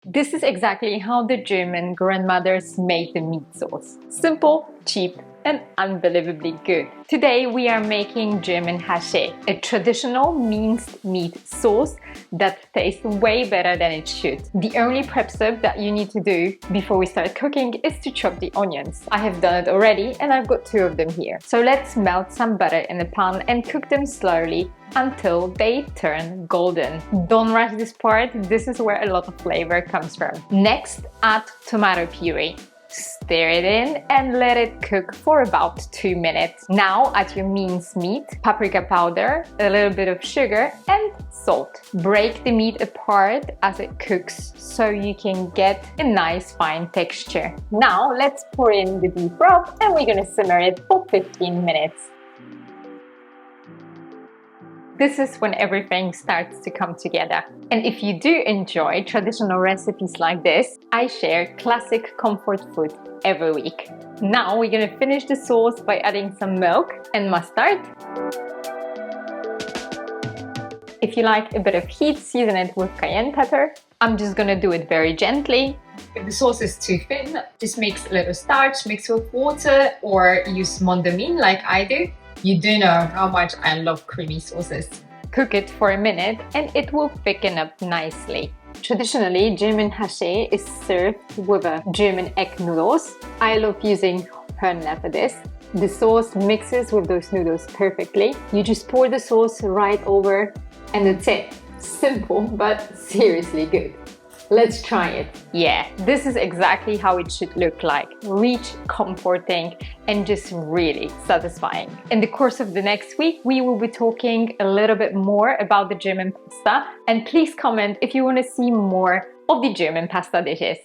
This is exactly how the German grandmothers made the meat sauce. Simple, cheap, and unbelievably good. Today we are making German Haschee, a traditional minced meat sauce that tastes way better than it should. The only prep step that you need to do before we start cooking is to chop the onions. I have done it already and I've got 2 of them here. So let's melt some butter in the pan and cook them slowly until they turn golden. Don't rush this part, this is where a lot of flavor comes from. Next, add tomato puree. Stir it in and let it cook for about 2 minutes. Now add your minced meat, paprika powder, a little bit of sugar and salt. Break the meat apart as it cooks so you can get a nice fine texture. Now let's pour in the beef broth and we're gonna simmer it for 15 minutes. This is when everything starts to come together. And if you do enjoy traditional recipes like this, I share classic comfort food every week. Now we're gonna finish the sauce by adding some milk and mustard. If you like a bit of heat, season it with cayenne pepper. I'm just gonna do it very gently. If the sauce is too thin, just mix a little starch, mix with water, or use mondamine like I do. You do know how much I love creamy sauces. Cook it for a minute and it will thicken up nicely. Traditionally, German Haschee is served with a German egg noodles. I love using Hörnle for this. The sauce mixes with those noodles perfectly. You just pour the sauce right over and that's it. Simple, but seriously good. Let's try it. Yeah, this is exactly how it should look like. Rich, comforting, and just really satisfying. In the course of the next week, we will be talking a little bit more about the German pasta. And please comment if you want to see more of the German pasta dishes.